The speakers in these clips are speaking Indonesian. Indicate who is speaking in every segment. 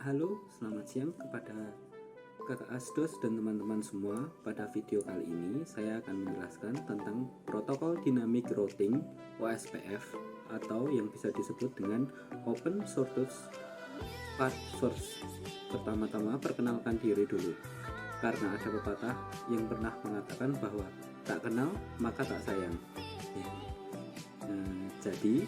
Speaker 1: Halo, selamat siang kepada kakak Asdos dan teman-teman semua. Pada video kali ini saya akan menjelaskan tentang protokol dynamic routing OSPF atau yang bisa disebut dengan Open Source Path First. Pertama-tama perkenalkan diri dulu, karena ada pepatah yang pernah mengatakan bahwa tak kenal maka tak sayang. Jadi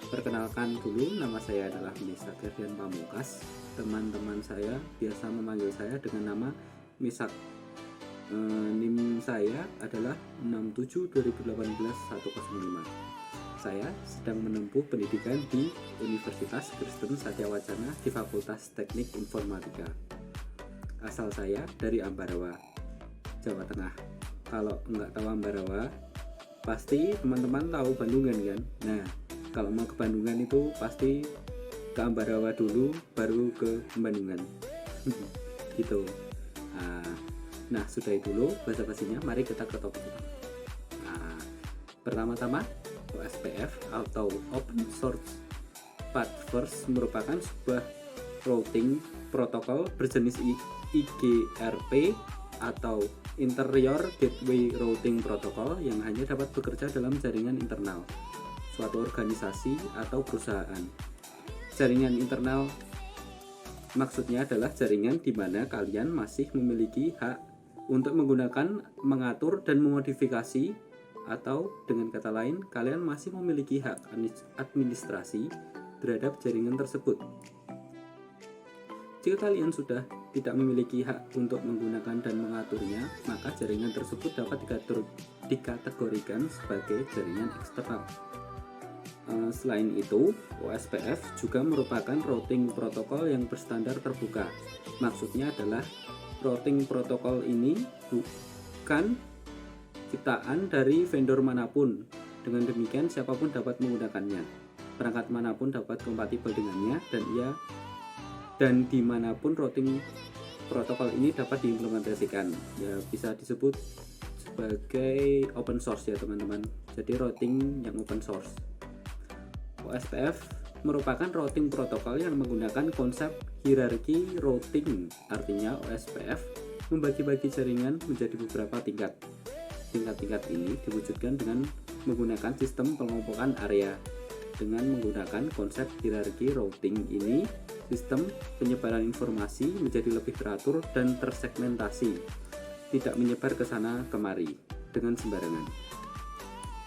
Speaker 1: perkenalkan dulu, nama saya adalah Misak Ferdian Pamungkas. Teman-teman saya biasa memanggil saya dengan nama Misak. NIM saya adalah 672018-105. Saya sedang menempuh pendidikan di Universitas Kristen Satya Wacana di Fakultas Teknik Informatika. Asal saya dari Ambarawa, Jawa Tengah. Kalau nggak tahu Ambarawa, pasti teman-teman tahu Bandungan kan? Nah, kalau mau ke Bandungan itu pasti ke Ambarawa dulu, baru ke Bandungan. Gitu. Nah, sudah itu dulu basa-basinya. Mari kita ke topik kita. Pertama-tama, OSPF atau Open Source Path First merupakan sebuah routing protokol berjenis IGRP atau Interior Gateway Routing Protocol yang hanya dapat bekerja dalam jaringan internal suatu organisasi atau perusahaan. Jaringan internal maksudnya adalah jaringan di mana kalian masih memiliki hak untuk menggunakan, mengatur, dan memodifikasi, atau dengan kata lain, kalian masih memiliki hak administrasi terhadap jaringan tersebut. Jika kalian sudah tidak memiliki hak untuk menggunakan dan mengaturnya, maka jaringan tersebut dapat dikategorikan sebagai jaringan eksternal. Selain itu, OSPF juga merupakan routing protokol yang berstandar terbuka. Maksudnya adalah routing protokol ini bukan ciptaan dari vendor manapun. Dengan demikian, siapapun dapat menggunakannya. Perangkat manapun dapat kompatibel dengannya, dan dimanapun routing protokol ini dapat diimplementasikan. Ya, bisa disebut sebagai open source ya teman-teman. Jadi routing yang open source. OSPF merupakan routing protokol yang menggunakan konsep hierarki routing. Artinya OSPF membagi-bagi jaringan menjadi beberapa tingkat. Tingkat-tingkat ini diwujudkan dengan menggunakan sistem pengelompokan area. Dengan menggunakan konsep hierarki routing ini, sistem penyebaran informasi menjadi lebih teratur dan tersegmentasi, tidak menyebar ke sana kemari dengan sembarangan.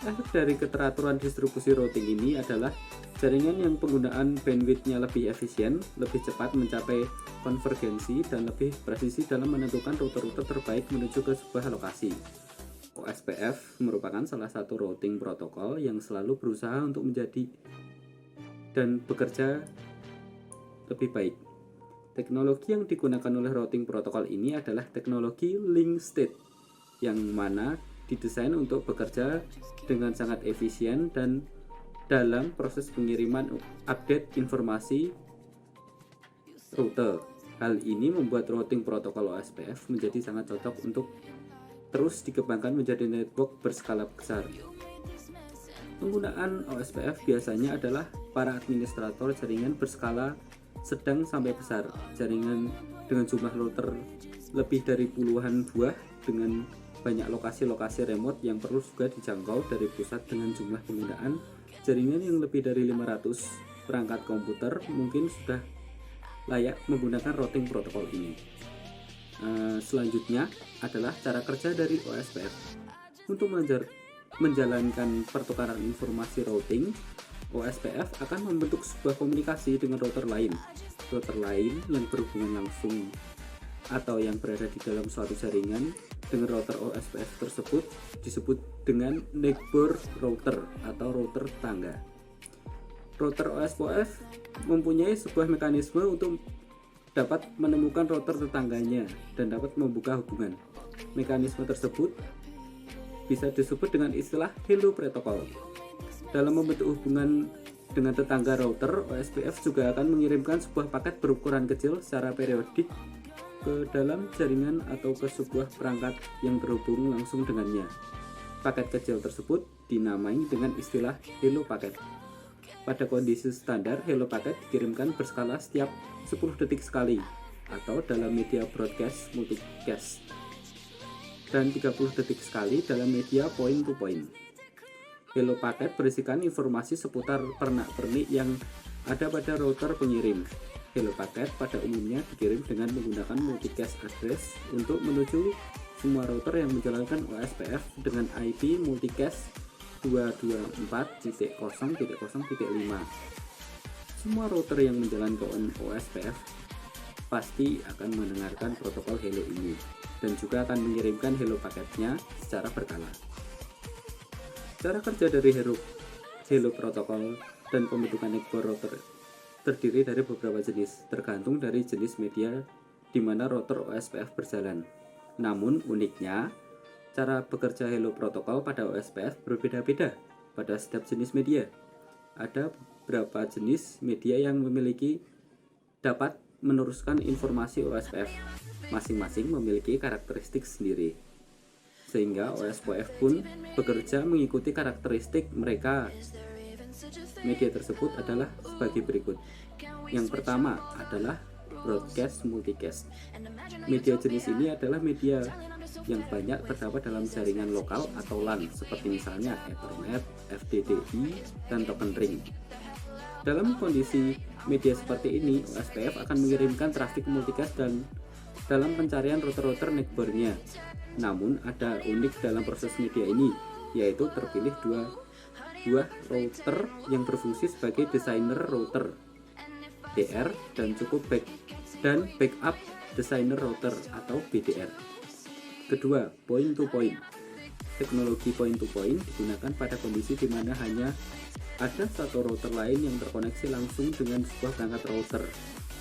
Speaker 1: Efek dari keteraturan distribusi routing ini adalah jaringan yang penggunaan bandwidth-nya lebih efisien, lebih cepat mencapai konvergensi, dan lebih presisi dalam menentukan rute-rute terbaik menuju ke sebuah lokasi. OSPF merupakan salah satu routing protokol yang selalu berusaha untuk menjadi dan bekerja lebih baik. Teknologi yang digunakan oleh routing protokol ini adalah teknologi link state, yang mana didesain untuk bekerja dengan sangat efisien dan dalam proses pengiriman update informasi rute. Hal ini membuat routing protokol OSPF menjadi sangat cocok untuk terus dikembangkan menjadi network berskala besar. Penggunaan OSPF biasanya adalah para administrator jaringan berskala sedang sampai besar, jaringan dengan jumlah router lebih dari puluhan buah dengan banyak lokasi-lokasi remote yang perlu juga dijangkau dari pusat dengan jumlah penggunaan jaringan yang lebih dari 500 perangkat komputer mungkin sudah layak menggunakan routing protokol ini. Selanjutnya adalah cara kerja dari OSPF. Untuk menjalankan pertukaran informasi routing, OSPF akan membentuk sebuah komunikasi dengan router lain yang berhubungan langsung atau yang berada di dalam suatu jaringan dengan router OSPF tersebut disebut dengan neighbor router atau router tetangga. Router OSPF mempunyai sebuah mekanisme untuk dapat menemukan router tetangganya dan dapat membuka hubungan. Mekanisme tersebut bisa disebut dengan istilah hello protocol. Dalam membentuk hubungan dengan tetangga router, OSPF juga akan mengirimkan sebuah paket berukuran kecil secara periodik ke dalam jaringan atau ke sebuah perangkat yang terhubung langsung dengannya. Paket kecil tersebut dinamai dengan istilah hello paket. Pada kondisi standar, hello paket dikirimkan berskala setiap 10 detik sekali atau dalam media broadcast multicast, dan 30 detik sekali dalam media point to point. Hello paket berisikan informasi seputar pernak-pernik yang ada pada router pengirim. Hello paket pada umumnya dikirim dengan menggunakan multicast address untuk menuju semua router yang menjalankan OSPF dengan IP multicast 224.0.0.5. Semua router yang menjalankan OSPF pasti akan mendengarkan protokol hello ini dan juga akan mengirimkan hello paketnya secara berkala. Cara kerja dari hello protokol dan pembentukan network router terdiri dari beberapa jenis, tergantung dari jenis media di mana router OSPF berjalan. Namun uniknya, cara bekerja hello protokol pada OSPF berbeda-beda pada setiap jenis media. Ada beberapa jenis media yang dapat meneruskan informasi OSPF. Masing-masing memiliki karakteristik sendiri, sehingga OSPF pun bekerja mengikuti karakteristik mereka. Media tersebut adalah sebagai berikut. Yang pertama adalah broadcast multicast. Media jenis ini adalah media yang banyak terdapat dalam jaringan lokal atau LAN, seperti misalnya Ethernet, FDDI, dan token ring. Dalam kondisi media seperti ini, OSPF akan mengirimkan trafik multicast dan dalam pencarian router-router neckbar-nya. Namun ada unik dalam proses media ini, yaitu terpilih dua router yang berfungsi sebagai designer router DR dan backup designer router atau BDR. Kedua, point to point. Teknologi point to point digunakan pada kondisi di mana hanya ada satu router lain yang terkoneksi langsung dengan sebuah perangkat router.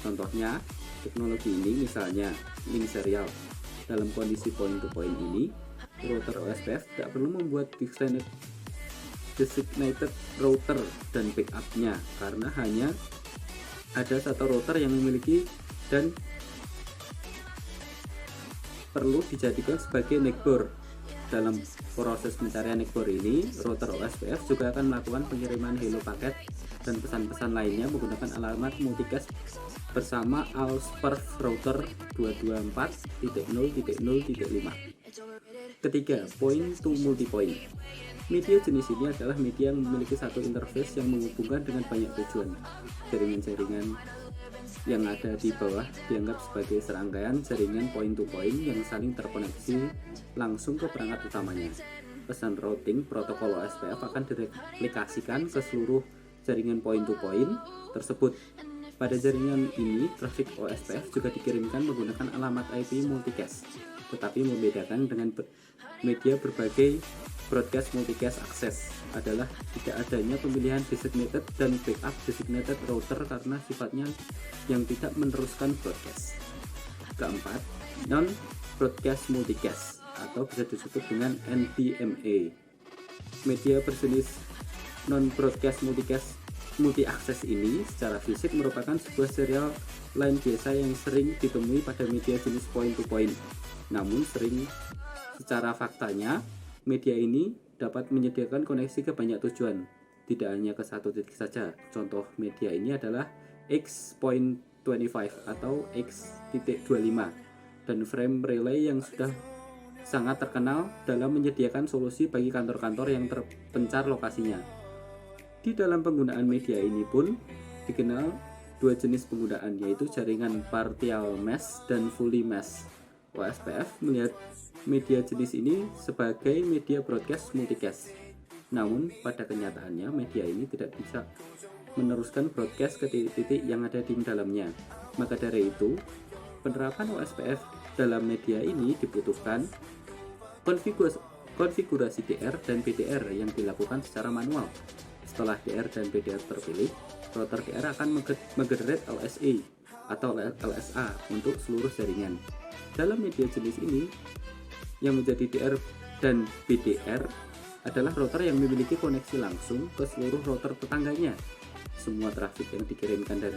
Speaker 1: Contohnya, teknologi ini misalnya link serial. Dalam kondisi point to point ini, router OSPF tidak perlu membuat designated router dan backupnya karena hanya ada satu router yang memiliki dan perlu dijadikan sebagai neckbar. Dalam proses pencarian neckbar ini, router OSPF juga akan melakukan pengiriman hello paket dan pesan-pesan lainnya menggunakan alamat multicast bersama ALSPERF router 224.0.0.5. Ketiga, point to multipoint. Media jenis ini adalah media yang memiliki satu interface yang menghubungkan dengan banyak tujuan. Jaringan-jaringan yang ada di bawah dianggap sebagai serangkaian jaringan point to point yang saling terkoneksi langsung ke perangkat utamanya. Pesan routing protokol OSPF akan direplikasikan ke seluruh jaringan point to point tersebut. Pada jaringan ini, trafik OSPF juga dikirimkan menggunakan alamat IP multicast, tetapi membedakan dengan media berbagai broadcast multicast access adalah tidak adanya pemilihan designated dan backup designated router karena sifatnya yang tidak meneruskan broadcast. Keempat, non-broadcast multicast atau bisa disebut dengan NBMA. Media berjenis non-broadcast multicast multi-akses ini secara fisik merupakan sebuah serial line biasa yang sering ditemui pada media jenis point to point. Namun secara faktanya, media ini dapat menyediakan koneksi ke banyak tujuan, tidak hanya ke satu titik saja. Contoh media ini adalah X.25 atau X.25 dan frame relay yang sudah sangat terkenal dalam menyediakan solusi bagi kantor-kantor yang terpencar lokasinya. Di dalam penggunaan media ini pun dikenal dua jenis penggunaan, yaitu jaringan partial mesh dan fully mesh. OSPF melihat media jenis ini sebagai media broadcast multicast. Namun pada kenyataannya media ini tidak bisa meneruskan broadcast ke titik-titik yang ada di dalamnya. Maka dari itu, penerapan OSPF dalam media ini dibutuhkan konfigurasi DR dan BDR yang dilakukan secara manual. Setelah DR dan BDR terpilih, router DR akan menggenerate LSA atau LSA untuk seluruh jaringan. Dalam media jenis ini, yang menjadi DR dan BDR adalah router yang memiliki koneksi langsung ke seluruh router tetangganya. Semua trafik yang dikirimkan dari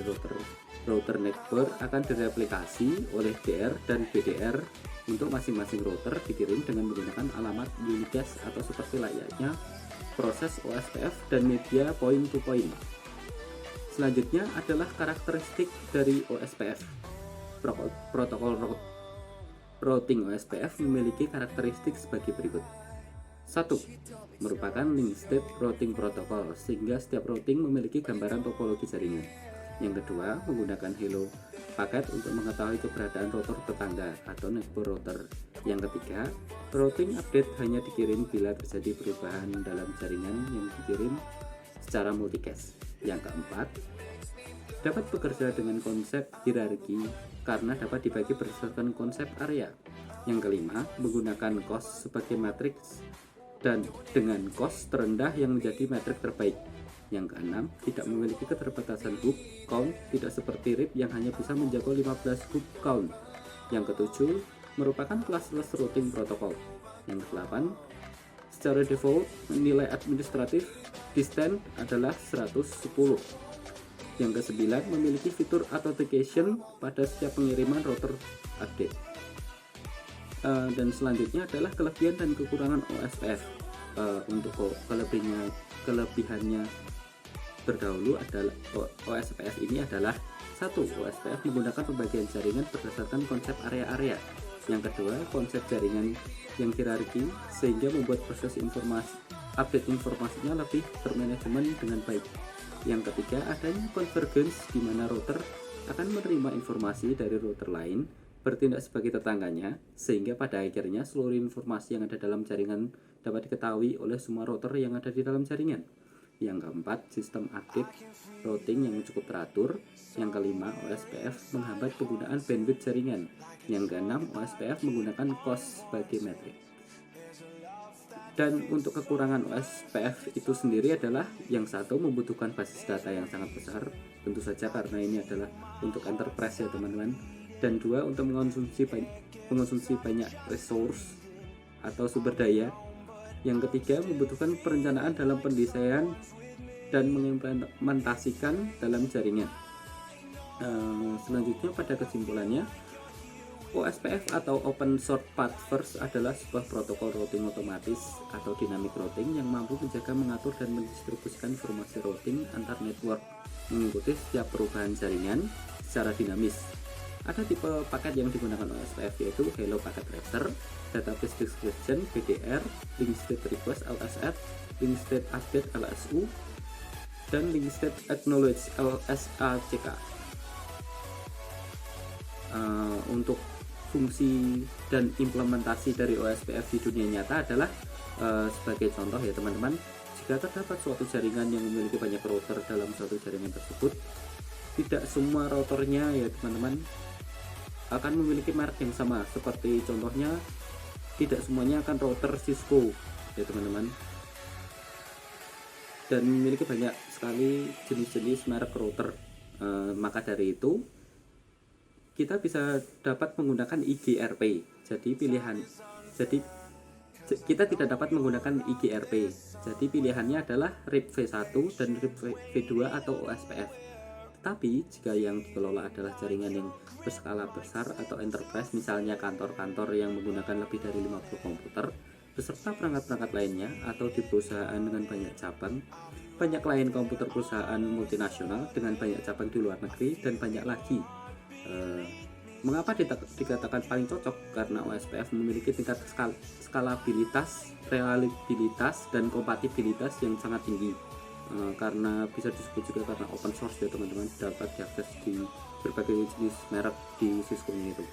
Speaker 1: router network akan direplikasi oleh DR dan BDR untuk masing-masing router dikirim dengan menggunakan alamat unicast atau seperti layaknya proses OSPF dan media point to point. Selanjutnya adalah karakteristik dari OSPF. Protokol routing OSPF memiliki karakteristik sebagai berikut. 1. Merupakan link state routing protokol, sehingga setiap routing memiliki gambaran topologi jaringan. Yang kedua, menggunakan hello paket untuk mengetahui keberadaan router tetangga atau neighbor router. Yang ketiga, routing update hanya dikirim bila terjadi perubahan dalam jaringan yang dikirim secara multicast. Yang keempat, dapat bekerja dengan konsep hierarki karena dapat dibagi berdasarkan konsep area. Yang kelima, menggunakan cost sebagai matriks dan dengan cost terendah yang menjadi metrik terbaik. Yang keenam, tidak memiliki keterbatasan hub count, tidak seperti RIP yang hanya bisa menjangkau 15 hub count. Yang ketujuh, merupakan classless routing protocol. Yang kedelapan, secara default nilai administratif distance adalah 110. Yang kesembilan, memiliki fitur authentication pada setiap pengiriman router update. Dan selanjutnya adalah kelebihan dan kekurangan OSPF. Untuk kelebihannya terdahulu adalah OSPF ini adalah 1. OSPF menggunakan pembagian jaringan berdasarkan konsep area-area. Yang kedua, konsep jaringan yang hierarki sehingga membuat proses update informasinya lebih termanajemen dengan baik. Yang ketiga, adanya convergence di mana router akan menerima informasi dari router lain, bertindak sebagai tetangganya, sehingga pada akhirnya seluruh informasi yang ada dalam jaringan dapat diketahui oleh semua router yang ada di dalam jaringan. Yang keempat, sistem update routing yang cukup teratur. Yang kelima, OSPF menghambat penggunaan bandwidth jaringan. Yang keenam, OSPF menggunakan cost sebagai metrik. Dan untuk kekurangan OSPF itu sendiri adalah yang satu, membutuhkan basis data yang sangat besar, tentu saja karena ini adalah untuk enterprise ya teman-teman. Dan dua, untuk mengonsumsi banyak resource atau sumber daya. Yang ketiga, membutuhkan perencanaan dalam pendesain dan mengimplementasikan dalam jaringan. Selanjutnya pada kesimpulannya, OSPF atau Open Short Path First adalah sebuah protokol routing otomatis atau dynamic routing yang mampu menjaga, mengatur, dan mendistribusikan informasi routing antar network mengikuti setiap perubahan jaringan secara dinamis. Ada tipe paket yang digunakan OSPF yaitu Hello Packet Tracer, Database Description (BDR), Link State Request (LSR), Link State Update (LSU), dan Link State Acknowledge (LSACK). Untuk fungsi dan implementasi dari OSPF di dunia nyata adalah sebagai contoh ya teman-teman, jika terdapat suatu jaringan yang memiliki banyak router dalam suatu jaringan tersebut, tidak semua routernya ya teman-teman akan memiliki merek yang sama. Seperti contohnya, tidak semuanya akan router Cisco ya teman-teman, dan memiliki banyak sekali jenis-jenis merek router. Maka dari itu kita bisa dapat menggunakan IGRP. Jadi kita tidak dapat menggunakan IGRP. Jadi pilihannya adalah RIP v1 dan RIP v2 atau OSPF. Tapi jika yang dikelola adalah jaringan yang berskala besar atau enterprise, misalnya kantor-kantor yang menggunakan lebih dari 50 komputer beserta perangkat-perangkat lainnya, atau di perusahaan dengan banyak cabang, banyak klien komputer perusahaan multinasional dengan banyak cabang di luar negeri, dan banyak lagi. Mengapa dikatakan paling cocok? Karena OSPF memiliki tingkat skalabilitas, reliabilitas, dan kompatibilitas yang sangat tinggi. Karena bisa disebut juga karena open source ya teman-teman, dapat diakses di berbagai jenis merek di Cisco-nya itu.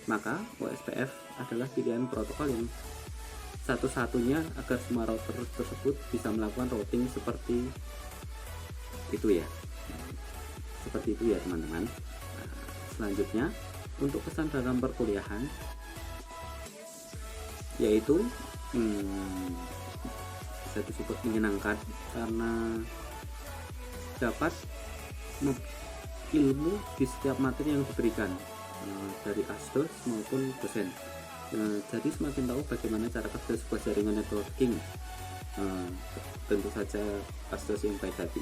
Speaker 1: Maka OSPF adalah pilihan protokol yang satu-satunya agar semua router tersebut bisa melakukan routing seperti itu ya. Seperti itu ya teman-teman. Selanjutnya, untuk pesan dalam perkuliahan yaitu bisa disebut menyenangkan karena dapat ilmu di setiap materi yang diberikan dari asdos maupun dosen. Jadi semakin tahu bagaimana cara kerja sebuah jaringan networking. Tentu saja asdos yang baik hati.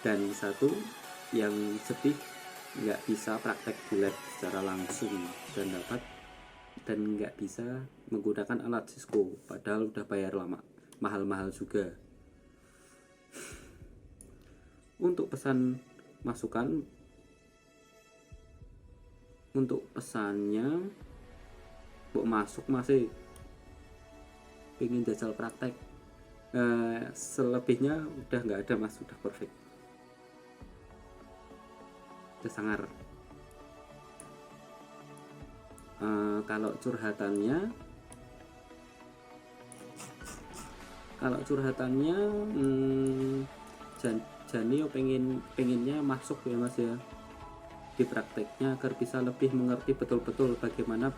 Speaker 1: Dan satu yang sedih, nggak bisa praktek di lab secara langsung dan nggak bisa menggunakan alat Cisco, padahal udah bayar lama, mahal-mahal juga. Untuk pesan masukan, untuk pesannya Mbok masuk masih pengen jajal praktek. Selebihnya udah nggak ada mas, udah perfect, udah sangar. Kalau curhatannya Jani pengennya masuk ya mas ya di prakteknya, agar bisa lebih mengerti betul-betul bagaimana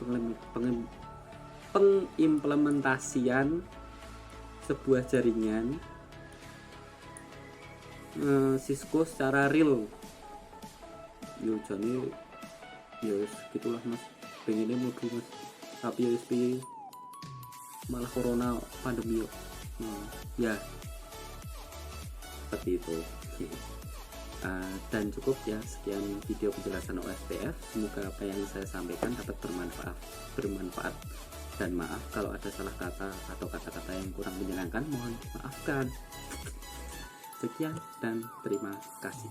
Speaker 1: pengimplementasian sebuah jaringan Cisco secara real. Yo Jani ya gitulah mas, pengennya modul mas, tapi USP malah corona pandemi yuk. Ya seperti itu. Dan cukup ya, sekian video penjelasan OSPF. Semoga apa yang saya sampaikan dapat bermanfaat, dan maaf kalau ada salah kata atau kata-kata yang kurang menyenangkan, mohon maafkan. Sekian dan terima kasih.